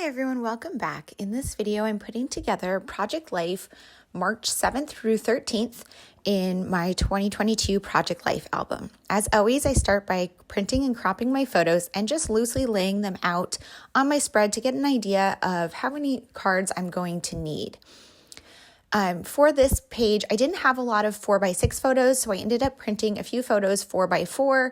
Hi everyone, welcome back. In this video, I'm putting together Project Life March 7th through 13th in my 2022 Project Life album. As always, I start by printing and cropping my photos and just loosely laying them out on my spread to get an idea of how many cards I'm going to need. For this page, I didn't have a lot of 4x6 photos, so I ended up printing a few photos 4x4,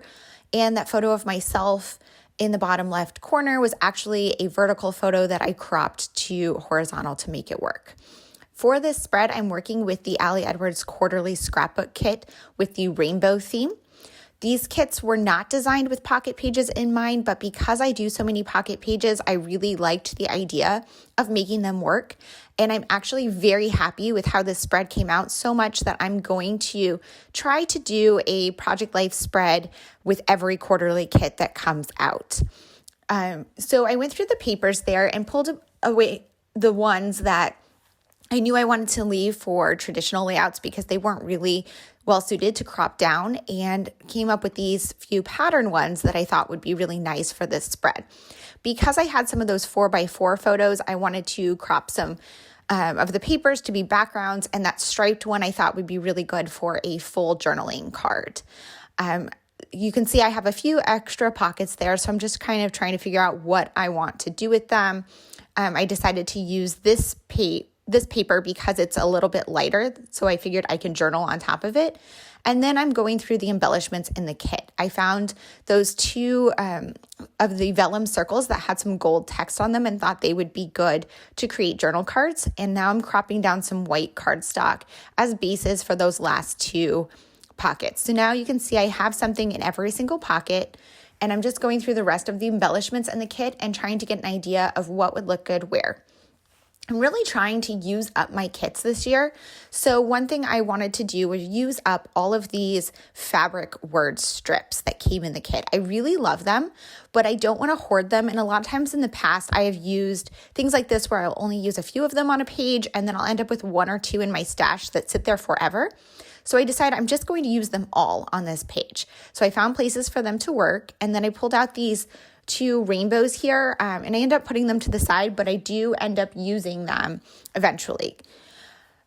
and that photo of myself in the bottom left corner was actually a vertical photo that I cropped to horizontal to make it work. For this spread, I'm working with the Ali Edwards quarterly scrapbook kit with the rainbow theme. These kits were not designed with pocket pages in mind, but because I do so many pocket pages, I really liked the idea of making them work. And I'm actually very happy with how this spread came out, so much that I'm going to try to do a Project Life spread with every quarterly kit that comes out. So I went through the papers there and pulled away the ones that I knew I wanted to leave for traditional layouts because they weren't really well suited to crop down, and came up with these few pattern ones that I thought would be really nice for this spread. Because I had some of those 4x4 photos, I wanted to crop some of the papers to be backgrounds, and that striped one I thought would be really good for a full journaling card. You can see I have a few extra pockets there, so I'm just kind of trying to figure out what I want to do with them. I decided to use this paper because it's a little bit lighter, so I figured I can journal on top of it. And then I'm going through the embellishments in the kit. I found those two of the vellum circles that had some gold text on them and thought they would be good to create journal cards. And now I'm cropping down some white cardstock as bases for those last two pockets. So now you can see I have something in every single pocket, and I'm just going through the rest of the embellishments in the kit and trying to get an idea of what would look good where. I'm really trying to use up my kits this year. So one thing I wanted to do was use up all of these fabric word strips that came in the kit. I really love them, but I don't want to hoard them. And a lot of times in the past, I have used things like this where I'll only use a few of them on a page, and then I'll end up with one or two in my stash that sit there forever. So I decided I'm just going to use them all on this page. So I found places for them to work, and then I pulled out these two rainbows here, and I end up putting them to the side, but I do end up using them eventually.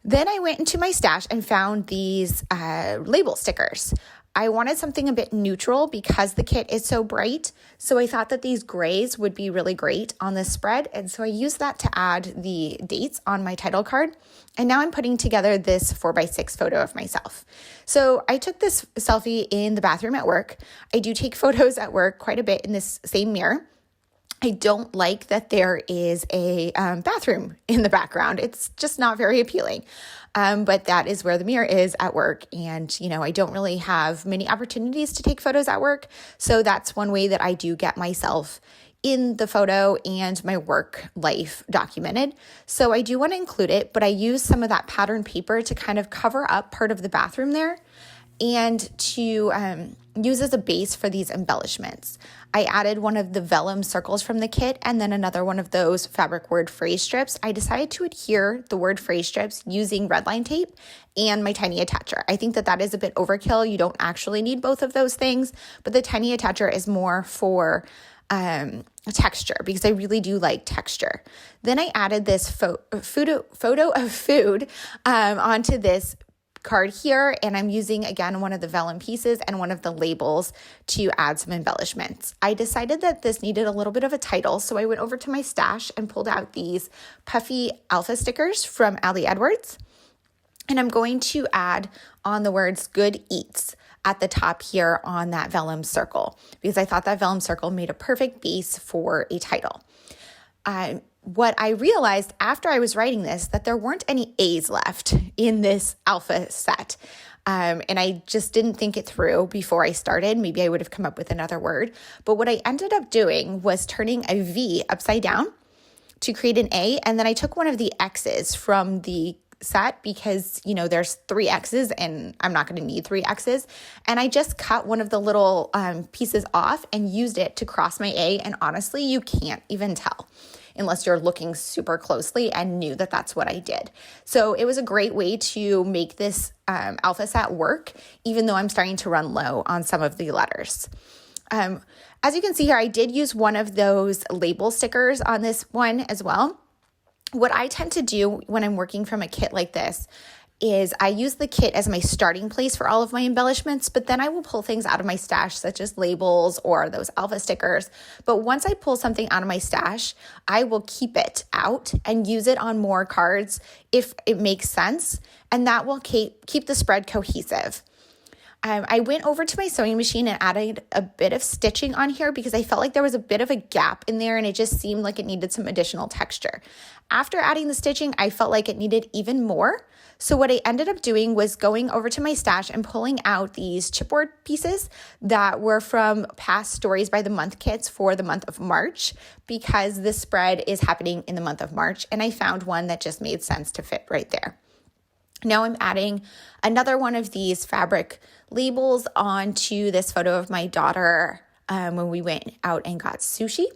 Then I went into my stash and found these label stickers. I wanted something a bit neutral because the kit is so bright, so I thought that these grays would be really great on this spread, and so I used that to add the dates on my title card. And now I'm putting together this 4x6 photo of myself. So I took this selfie in the bathroom at work. I do take photos at work quite a bit in this same mirror. I don't like that there is a bathroom in the background. It's just not very appealing. But that is where the mirror is at work. And, I don't really have many opportunities to take photos at work. So that's one way that I do get myself in the photo and my work life documented. So I do want to include it, but I use some of that pattern paper to kind of cover up part of the bathroom there and to use as a base for these embellishments. I added one of the vellum circles from the kit and then another one of those fabric word phrase strips. I decided to adhere the word phrase strips using redline tape and my tiny attacher. I think that is a bit overkill. You don't actually need both of those things, but the tiny attacher is more for texture because I really do like texture. Then I added this photo of food onto this card here, and I'm using again one of the vellum pieces and one of the labels to add some embellishments. I decided that this needed a little bit of a title, so I went over to my stash and pulled out these puffy alpha stickers from Ali Edwards, and I'm going to add on the words good eats at the top here on that vellum circle because I thought that vellum circle made a perfect base for a title. What I realized after I was writing this, that there weren't any A's left in this alpha set. And I just didn't think it through before I started. Maybe I would have come up with another word. But what I ended up doing was turning a V upside down to create an A. And then I took one of the X's from the set because, there's 3 X's and I'm not going to need 3 X's. And I just cut one of the little pieces off and used it to cross my A. And honestly, you can't even tell unless you're looking super closely and knew that that's what I did. So it was a great way to make this alpha set work, even though I'm starting to run low on some of the letters. As you can see here, I did use one of those label stickers on this one as well. What I tend to do when I'm working from a kit like this is I use the kit as my starting place for all of my embellishments, but then I will pull things out of my stash, such as labels or those alpha stickers. But once I pull something out of my stash, I will keep it out and use it on more cards if it makes sense, and that will keep the spread cohesive. I went over to my sewing machine and added a bit of stitching on here because I felt like there was a bit of a gap in there and it just seemed like it needed some additional texture. After adding the stitching, I felt like it needed even more. So what I ended up doing was going over to my stash and pulling out these chipboard pieces that were from past Stories by the Month kits for the month of March, because this spread is happening in the month of March, and I found one that just made sense to fit right there. Now I'm adding another one of these fabric labels onto this photo of my daughter when we went out and got sushi.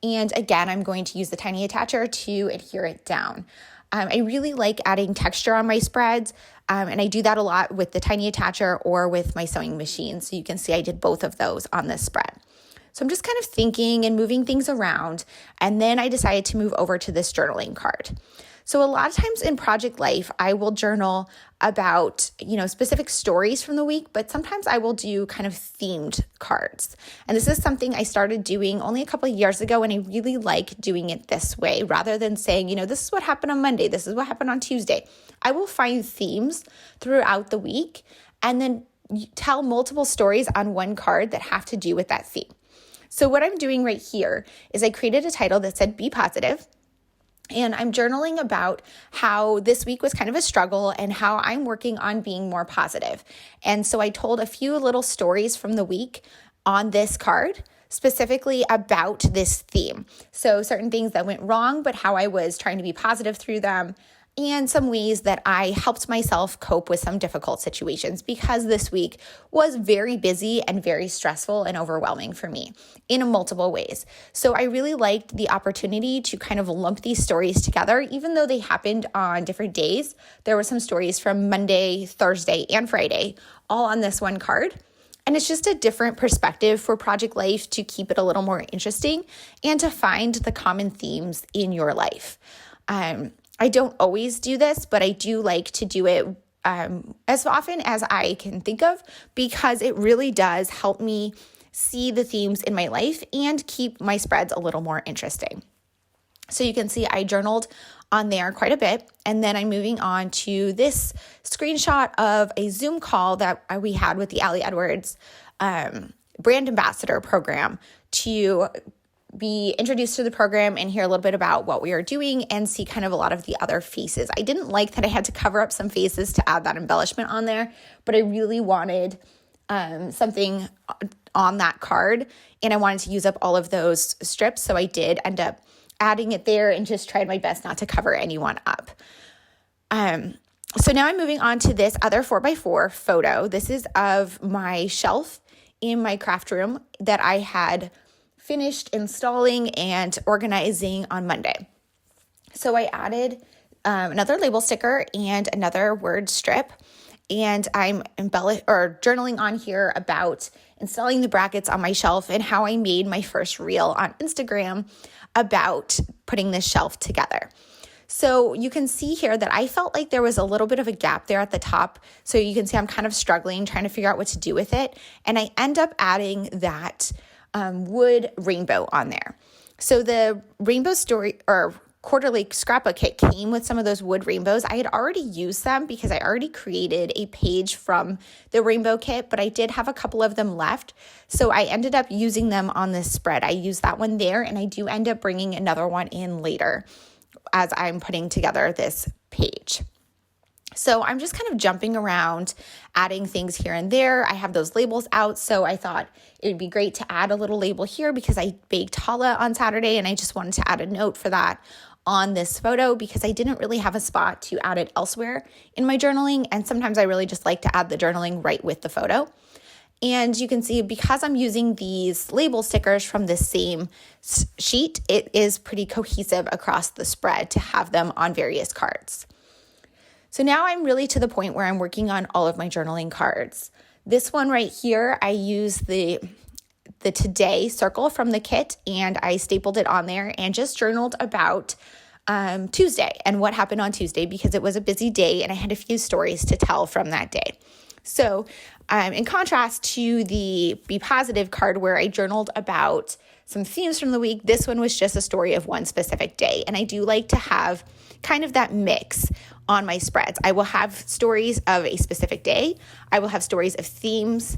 And again, I'm going to use the tiny attacher to adhere it down. I really like adding texture on my spreads, and I do that a lot with the tiny attacher or with my sewing machine. So you can see I did both of those on this spread. So I'm just kind of thinking and moving things around, and then I decided to move over to this journaling card. So a lot of times in Project Life, I will journal about, specific stories from the week, but sometimes I will do kind of themed cards. And this is something I started doing only a couple of years ago, and I really like doing it this way rather than saying, this is what happened on Monday, this is what happened on Tuesday. I will find themes throughout the week and then tell multiple stories on one card that have to do with that theme. So what I'm doing right here is I created a title that said Be Positive. And I'm journaling about how this week was kind of a struggle and how I'm working on being more positive. And so I told a few little stories from the week on this card, specifically about this theme. So certain things that went wrong, but how I was trying to be positive through them, and some ways that I helped myself cope with some difficult situations, because this week was very busy and very stressful and overwhelming for me in multiple ways. So I really liked the opportunity to kind of lump these stories together, even though they happened on different days. There were some stories from Monday, Thursday, and Friday, all on this one card. And it's just a different perspective for Project Life to keep it a little more interesting and to find the common themes in your life. I don't always do this, but I do like to do it as often as I can think of, because it really does help me see the themes in my life and keep my spreads a little more interesting. So you can see I journaled on there quite a bit, and then I'm moving on to this screenshot of a Zoom call that we had with the Allie Edwards brand ambassador program to be introduced to the program and hear a little bit about what we are doing and see kind of a lot of the other faces. I didn't like that I had to cover up some faces to add that embellishment on there, but I really wanted something on that card, and I wanted to use up all of those strips, so I did end up adding it there and just tried my best not to cover anyone up. So now I'm moving on to this other 4x4 photo. This is of my shelf in my craft room that I had finished installing and organizing on Monday. So I added another label sticker and another word strip, and I'm journaling on here about installing the brackets on my shelf and how I made my first reel on Instagram about putting this shelf together. So you can see here that I felt like there was a little bit of a gap there at the top. So you can see I'm kind of struggling, trying to figure out what to do with it. And I end up adding that wood rainbow on there. So the rainbow story or quarterly scrapbook kit came with some of those wood rainbows. I had already used them because I already created a page from the rainbow kit, but I did have a couple of them left. So I ended up using them on this spread. I used that one there, and I do end up bringing another one in later as I'm putting together this page. So I'm just kind of jumping around, adding things here and there. I have those labels out, so I thought it would be great to add a little label here because I baked challah on Saturday, and I just wanted to add a note for that on this photo because I didn't really have a spot to add it elsewhere in my journaling, and sometimes I really just like to add the journaling right with the photo. And you can see because I'm using these label stickers from the same sheet, it is pretty cohesive across the spread to have them on various cards. So now I'm really to the point where I'm working on all of my journaling cards. This one right here, I use the the today circle from the kit, and I stapled it on there and just journaled about Tuesday and what happened on Tuesday because it was a busy day and I had a few stories to tell from that day. So in contrast to the Be Positive card where I journaled about some themes from the week, this one was just a story of one specific day. And I do like to have kind of that mix on my spreads. I will have stories of a specific day. I will have stories of themes.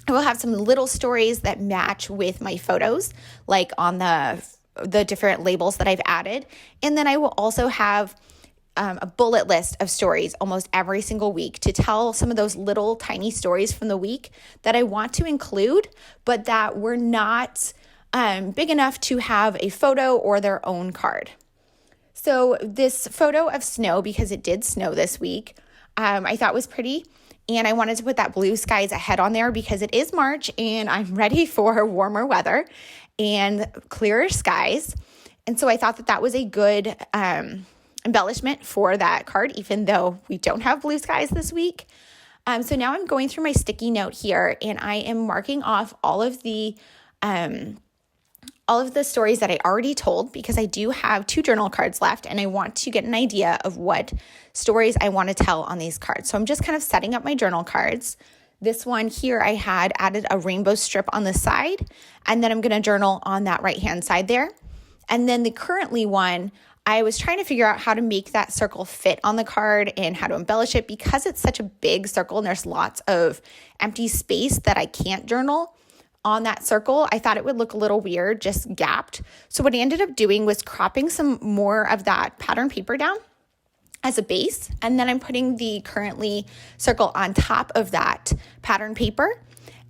I will have some little stories that match with my photos, like on the different labels that I've added. And then I will also have a bullet list of stories almost every single week to tell some of those little tiny stories from the week that I want to include, but that were not big enough to have a photo or their own card. So this photo of snow, because it did snow this week, I thought was pretty. And I wanted to put that blue skies ahead on there because it is March and I'm ready for warmer weather and clearer skies. And so I thought that that was a good embellishment for that card, even though we don't have blue skies this week. So now I'm going through my sticky note here and I am marking off all of the stories that I already told because I do have 2 journal cards left and I want to get an idea of what stories I want to tell on these cards. So I'm just kind of setting up my journal cards. This one here, I had added a rainbow strip on the side, and then I'm going to journal on that right-hand side there. And then the currently one, I was trying to figure out how to make that circle fit on the card and how to embellish it because it's such a big circle and there's lots of empty space that I can't journal on that circle. I thought it would look a little weird, just gapped. So what I ended up doing was cropping some more of that pattern paper down as a base. And then I'm putting the currently circle on top of that pattern paper.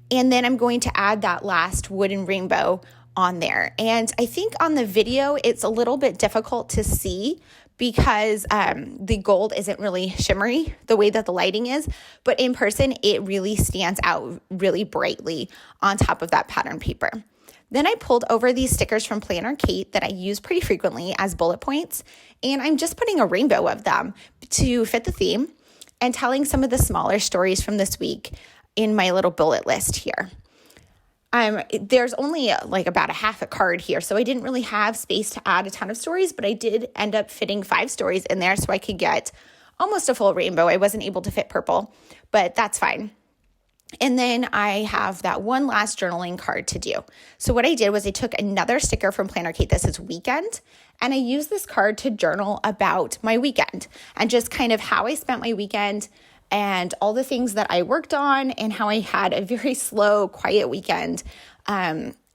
And then I'm going to add that last wooden rainbow on there. And I think on the video, it's a little bit difficult to see because the gold isn't really shimmery the way that the lighting is, but in person, it really stands out really brightly on top of that pattern paper. Then I pulled over these stickers from Planner Kate that I use pretty frequently as bullet points, and I'm just putting a rainbow of them to fit the theme and telling some of the smaller stories from this week in my little bullet list here. There's only like about a half a card here, so I didn't really have space to add a ton of stories, but I did end up fitting 5 stories in there so I could get almost a full rainbow. I wasn't able to fit purple, but that's fine. And then I have that one last journaling card to do. So what I did was I took another sticker from Planner Kate. This is weekend. And I used this card to journal about my weekend and just kind of how I spent my weekend and all the things that I worked on and how I had a very slow, quiet weekend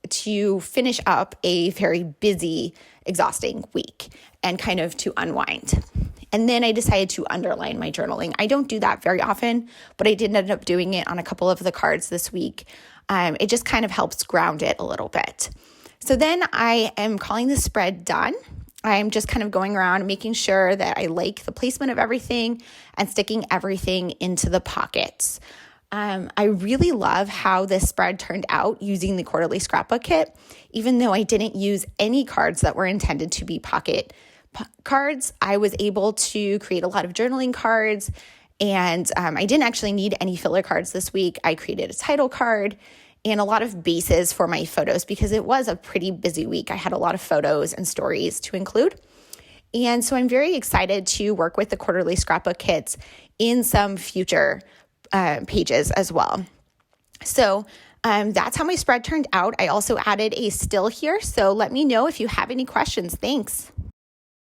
to finish up a very busy, exhausting week and kind of to unwind. And then I decided to underline my journaling. I don't do that very often, but I did end up doing it on a couple of the cards this week. It just kind of helps ground it a little bit. So then I am calling the spread done. I'm just kind of going around making sure that I like the placement of everything and sticking everything into the pockets. I really love how this spread turned out using the quarterly scrapbook kit, even though I didn't use any cards that were intended to be pocket cards. I was able to create a lot of journaling cards, and I didn't actually need any filler cards this week. I created a title card and a lot of bases for my photos because it was a pretty busy week. I had a lot of photos and stories to include. And so I'm very excited to work with the quarterly scrapbook kits in some future pages as well. So that's how my spread turned out. I also added a still here. So let me know if you have any questions. Thanks.